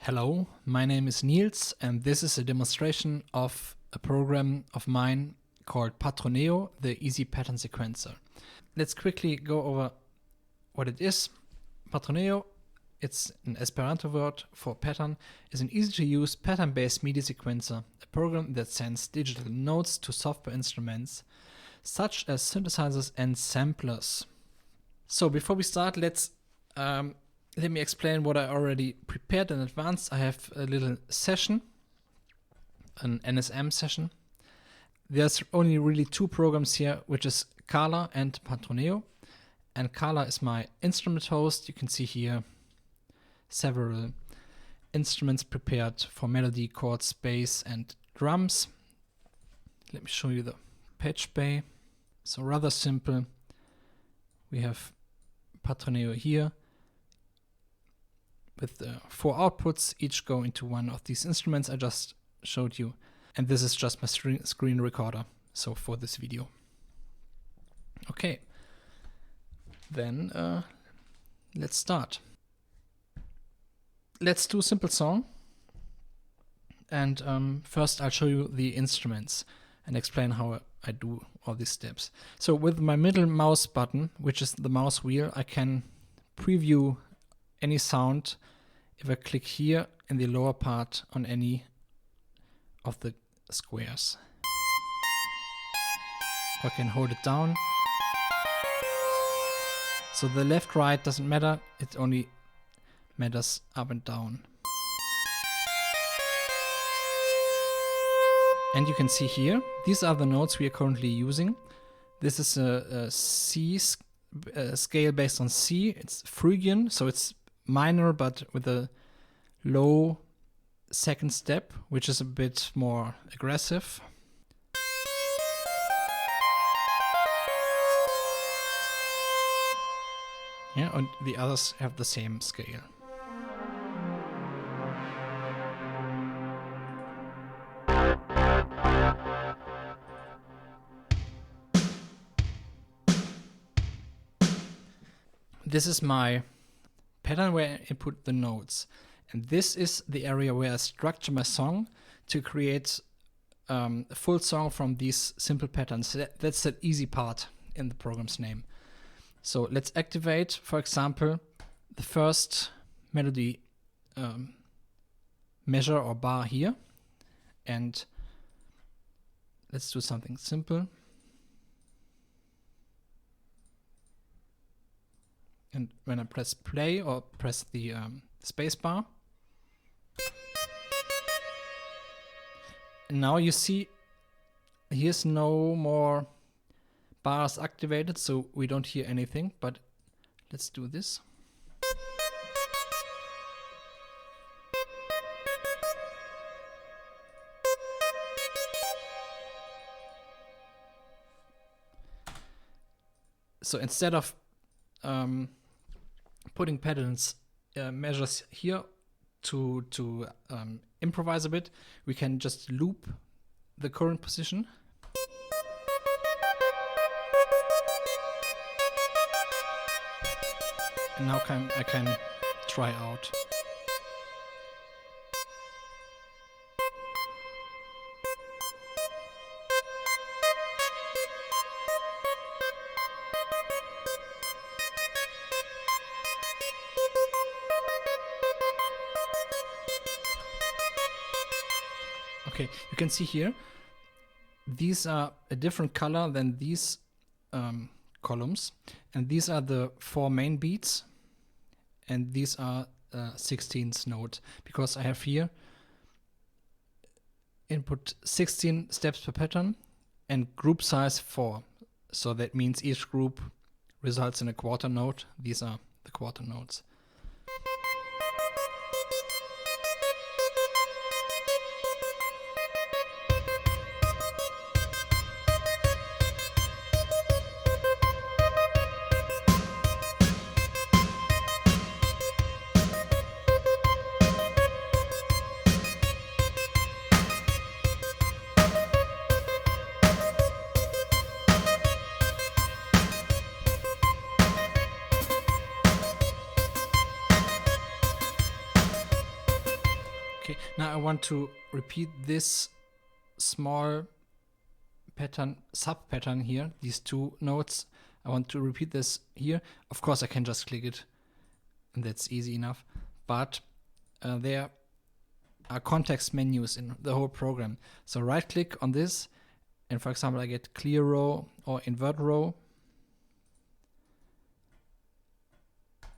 Hello, my name is Niels and this is a demonstration of a program of mine called Patroneo, the easy pattern sequencer. Let's quickly go over what it is. Patroneo, it's an Esperanto word for pattern, is an easy-to-use pattern-based MIDI sequencer, a program that sends digital notes to software instruments such as synthesizers and samplers. So before we start, let me explain what I already prepared in advance. I have a little session, an NSM session. There's only really two programs here, which is Kala and Patroneo. And Kala is my instrument host. You can see here several instruments prepared for melody, chords, bass, and drums. Let me show you the patch bay. So rather simple. We have Patroneo here with 4 outputs, each go into one of these instruments I just showed you. And this is just my screen recorder, so for this video. Okay, then let's start. Let's do a simple song. And first I'll show you the instruments and explain how I do all these steps. So with my middle mouse button, which is the mouse wheel, I can preview any sound if I click here in the lower part on any of the squares. I can hold it down. So the left, right doesn't matter, it only matters up and down. And you can see here, these are the notes we are currently using. This is a C scale based on C. It's Phrygian, so it's minor but with a low second step, which is a bit more aggressive. Yeah, and the others have the same scale. This is my pattern where I input the notes. And this is the area where I structure my song to create a full song from these simple patterns. That's the easy part in the program's name. So let's activate, for example, the first melody measure or bar here. And let's do something simple. And when I press play or press the space bar, and now you see here's no more bars activated, so we don't hear anything, but let's do this. So instead of putting patterns measures here to improvise a bit, we can just loop the current position. And now I can try out. Okay, you can see here, these are a different color than these columns, and these are the 4 main beats, and these are 16th note, because I have here input 16 steps per pattern and group size 4. So that means each group results in a quarter note. These are the quarter notes. Okay, now I want to repeat this small pattern, sub-pattern here, these two notes. I want to repeat this here. Of course, I can just click it, and that's easy enough. But there are context menus in the whole program. So right-click on this, and for example, I get clear row or invert row.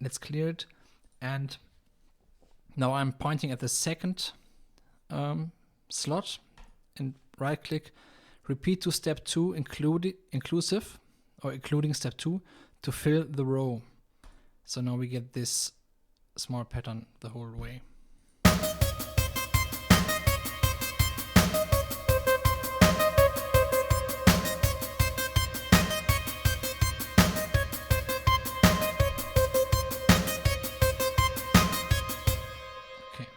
Let's clear it, and now I'm pointing at the second slot, and right-click, repeat to step 2, inclusive, or including step 2, to fill the row. So now we get this small pattern the whole way. Okay.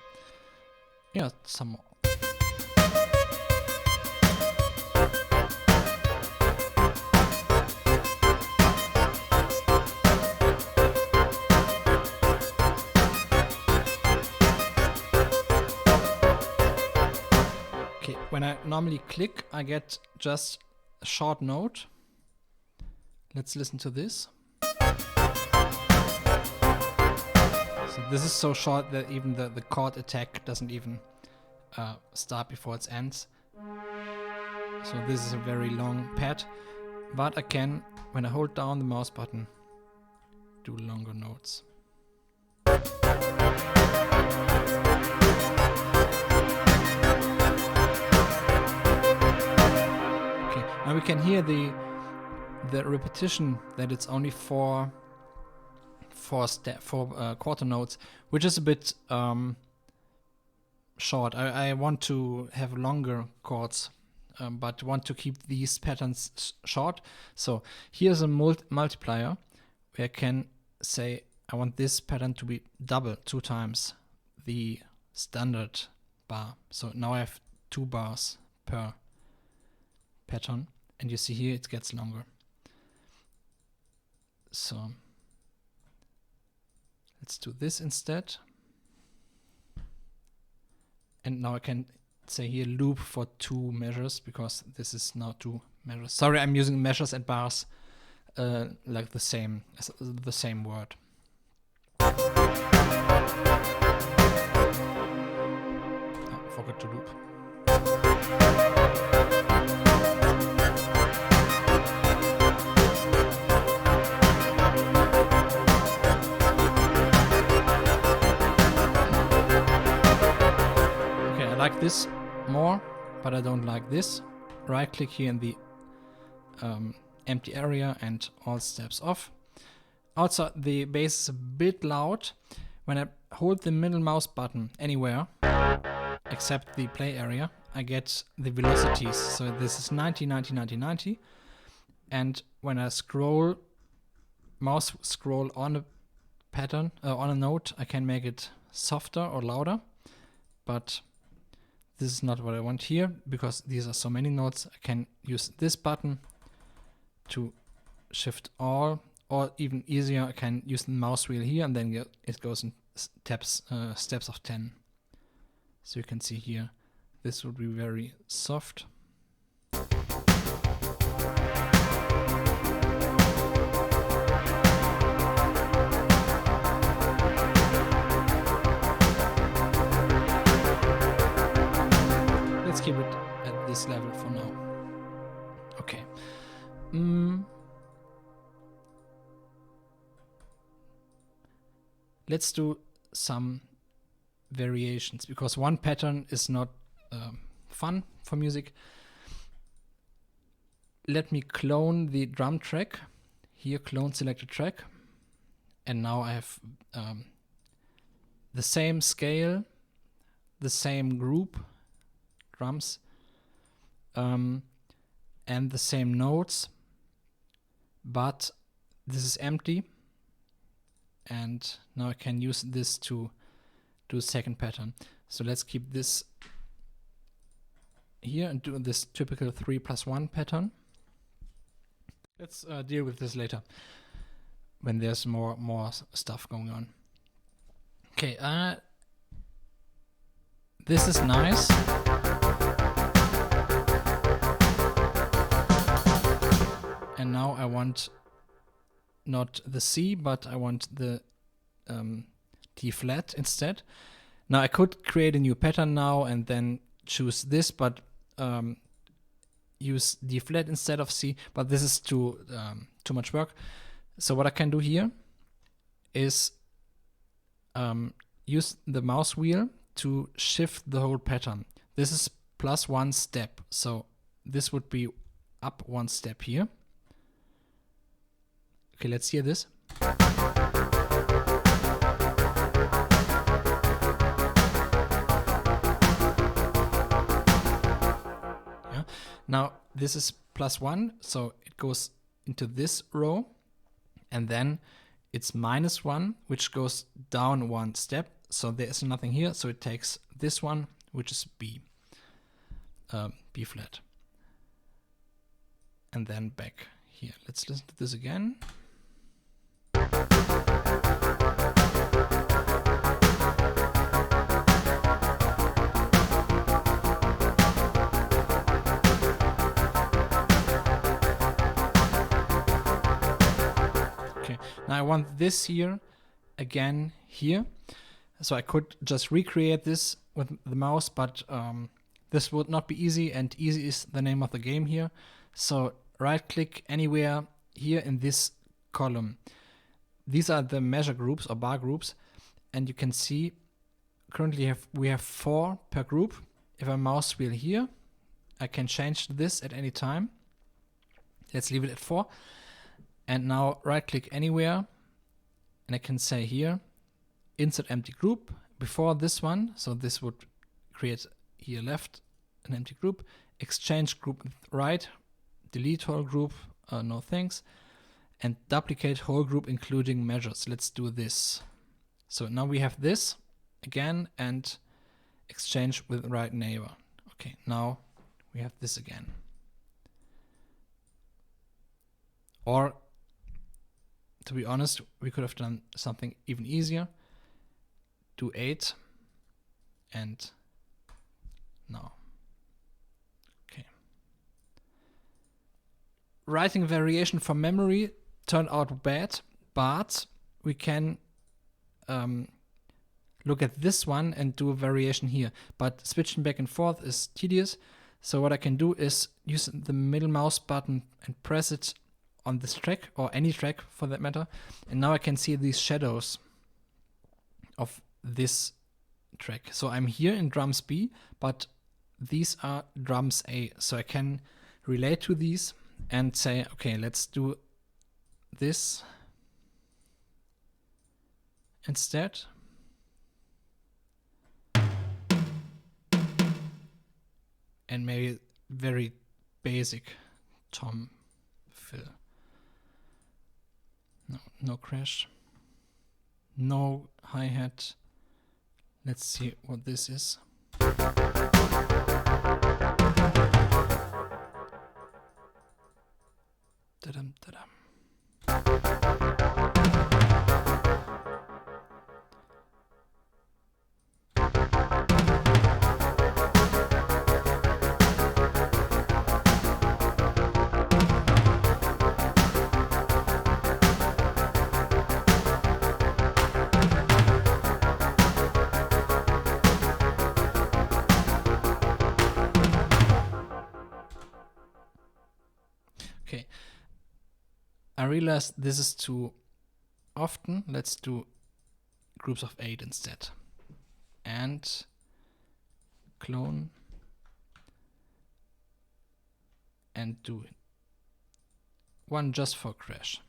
Yeah, some more. Okay, when I normally click, I get just a short note. Let's listen to this. So this is so short that even the chord attack doesn't even start before it ends. So this is a very long pad, but I can, when I hold down the mouse button, do longer notes. Now we can hear the repetition, that it's only four quarter notes, which is a bit short. I want to have longer chords, but want to keep these patterns short. So here's a multiplier where I can say I want this pattern to be double, 2 times the standard bar. So now I have 2 bars per pattern. And you see here it gets longer. So let's do this instead. And now I can say here loop for 2 measures, because this is now 2 measures. Sorry, I'm using measures and bars like the same word. Oh, forgot to loop. I like this more, but I don't like this. Right click here in the empty area and all steps off. Also, the bass is a bit loud. When I hold the middle mouse button anywhere except the play area, I get the velocities. So this is 90, 90, 90, 90. And when I mouse scroll on a pattern, on a note, I can make it softer or louder. But this is not what I want here, because these are so many notes. I can use this button to shift all, or even easier, I can use the mouse wheel here, and then it goes in steps of 10. So you can see here, this would be very soft. Let's keep it at this level for now. Okay. Let's do some variations, because one pattern is not fun for music. Let me clone the drum track. Here, clone selected track. And now I have the same scale, the same group, drums, and the same notes, but this is empty. And now I can use this to do a second pattern. So let's keep this here and do this typical 3+1 pattern. Let's deal with this later when there's more stuff going on. Okay, this is nice. And now I want not the C, but I want the D flat instead. Now I could create a new pattern now and then choose this, but use D flat instead of C, but this is too much work. So what I can do here is use the mouse wheel to shift the whole pattern. This is +1 step, so this would be up 1 step here. Okay, let's hear this. Yeah. Now this is +1, so it goes into this row, and then it's -1, which goes down 1 step. So there is nothing here, so it takes this one, which is B, B flat, and then back here. Let's listen to this again. Okay, now I want this here again here. So I could just recreate this with the mouse, but this would not be easy, and easy is the name of the game here. So right click anywhere here in this column. These are the measure groups or bar groups, and you can see currently we have 4 per group. If I mouse wheel here, I can change this at any time. Let's leave it at 4. And now right click anywhere, and I can say here, insert empty group before this one. So this would create here left an empty group, exchange group with right, delete whole group, no thanks, and duplicate whole group including measures. Let's do this. So now we have this again and exchange with right neighbor. Okay, now we have this again. Or to be honest, we could have done something even easier. Do 8 and now. Okay. Writing variation from memory turned out bad, but we can look at this one and do a variation here. But switching back and forth is tedious. So what I can do is use the middle mouse button and press it on this track, or any track for that matter. And now I can see these shadows of this track. So I'm here in drums B, but these are drums A. So I can relate to these and say, okay, let's do this instead. And maybe very basic tom fill. No crash. No hi-hat. Let's see what this is. Ta-dum, ta-dum. Okay, I realized this is too often. Let's do groups of 8 instead. And clone and do one just for crash.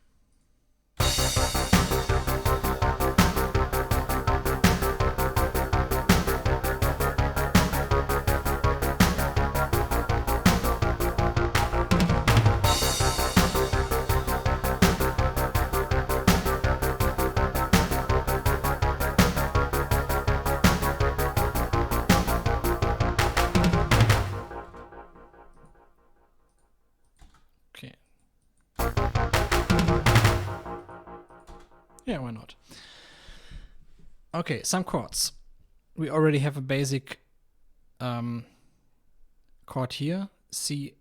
Yeah, why not? Okay, some chords. We already have a basic chord here, C,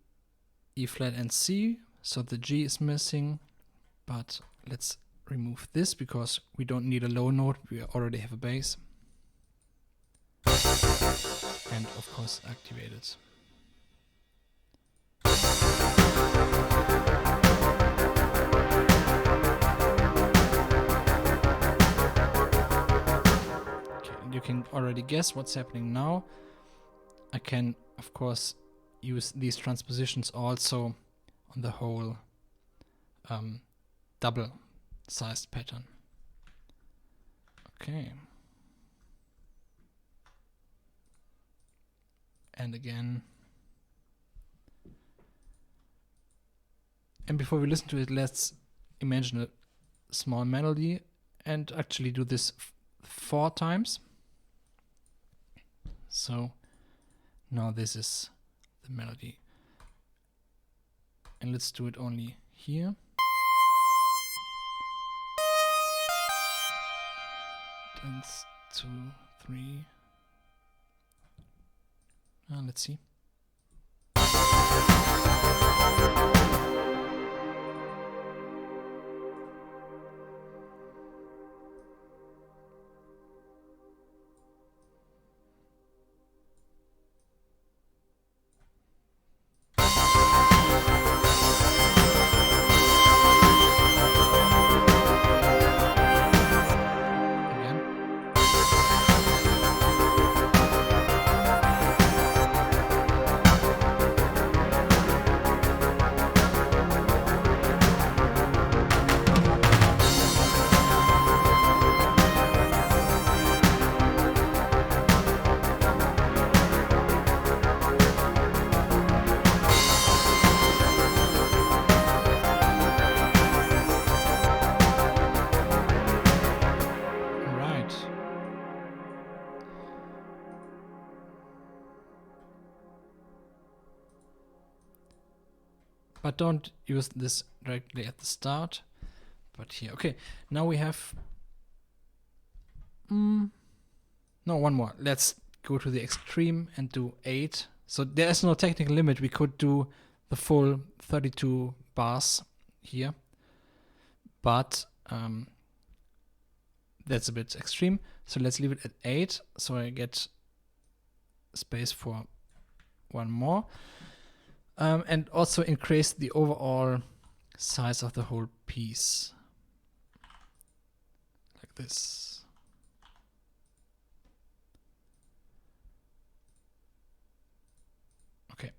E flat and C, so the G is missing, but let's remove this because we don't need a low note, we already have a bass. And of course activate it. Okay, and you can already guess what's happening now. I can of course use these transpositions also on the whole double sized pattern. Okay. And again. And before we listen to it, let's imagine a small melody and actually do this 4 times. So now this is the melody. And let's do it only here. Dance 2, 3. Let's see. But don't use this directly at the start, but here. Okay, now we have... no, one more. Let's go to the extreme and do 8. So there is no technical limit. We could do the full 32 bars here, but that's a bit extreme. So let's leave it at 8, so I get space for one more. And also increase the overall size of the whole piece. Like this. Okay.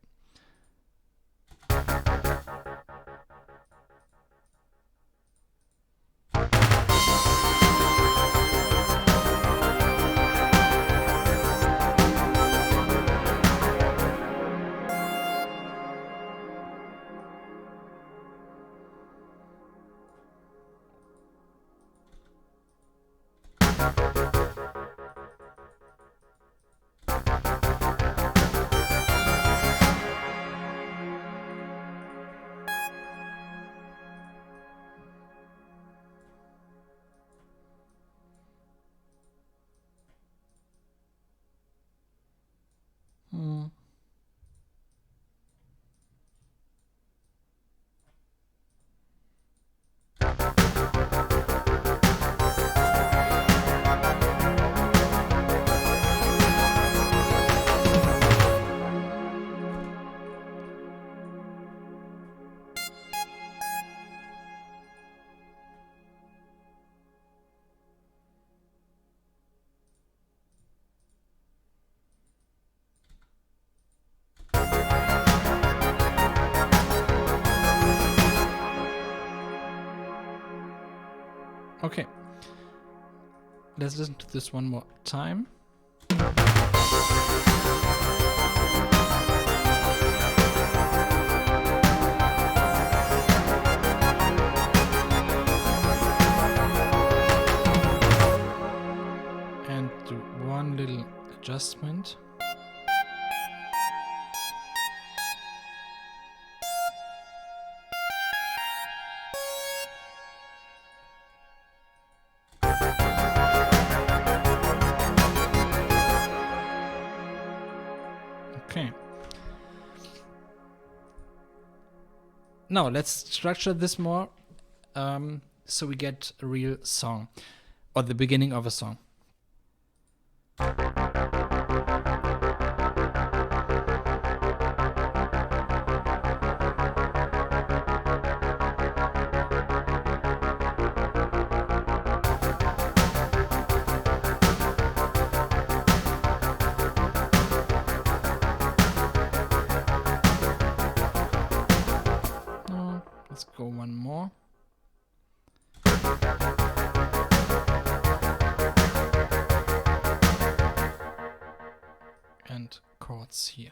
Okay, let's listen to this one more time. And do one little adjustment. Okay. Now let's structure this more so we get a real song, or the beginning of a song. Let's go one more. And chords here.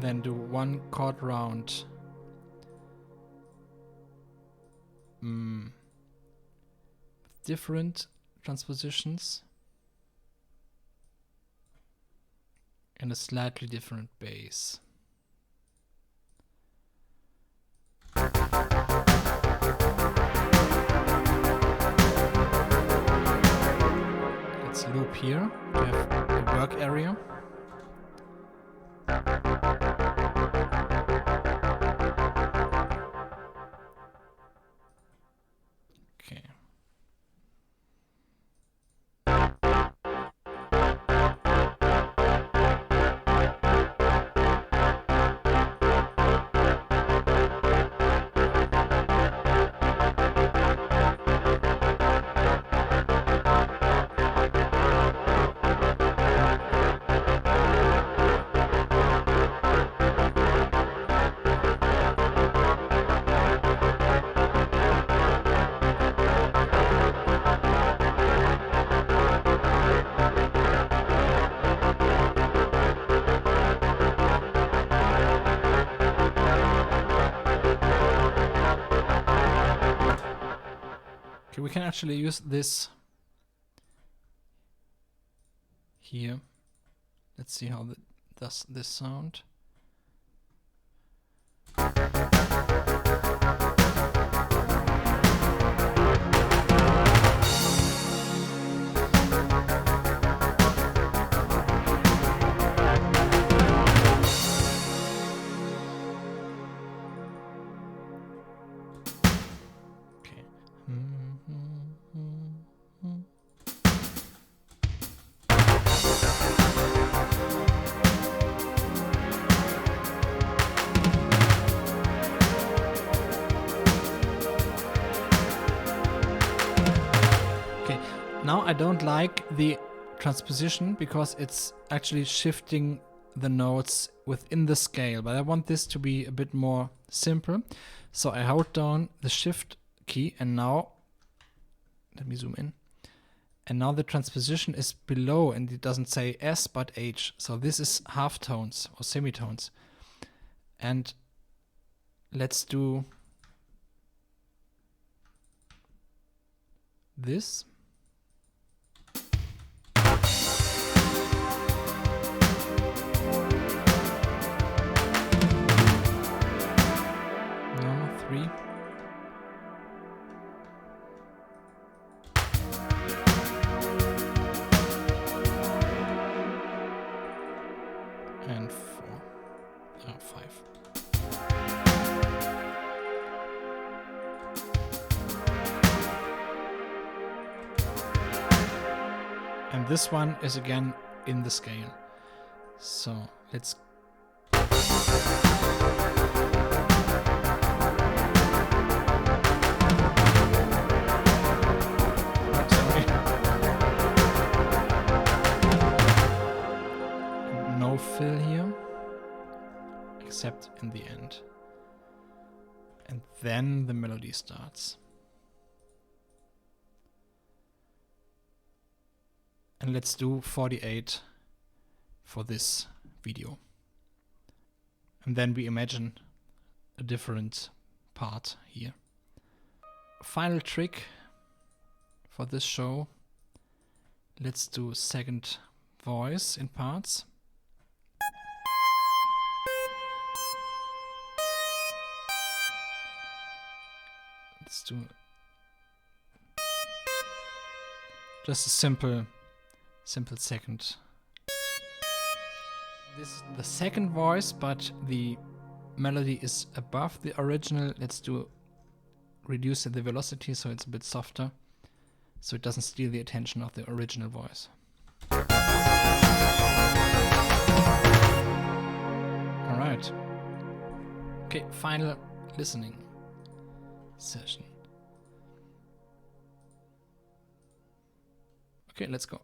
Then do one chord round. Different transpositions and a slightly different bass. Let's loop here. We have the work area. Okay. Okay, we can actually use this here. Let's see how does this sound. Now I don't like the transposition because it's actually shifting the notes within the scale, but I want this to be a bit more simple. So I hold down the shift key and now, let me zoom in, and now the transposition is below and it doesn't say S but H. So this is half tones or semitones. And let's do this. And 5. And this one is again in the scale. So let's no fill here, except in the end. And then the melody starts. And let's do 48 for this video. And then we imagine a different part here. Final trick for this show. Let's do second voice in parts. Let's do just a simple second. This is the second voice, but the melody is above the original. Let's reduce the velocity so it's a bit softer, so it doesn't steal the attention of the original voice. All right. Okay, final listening session. Okay, let's go.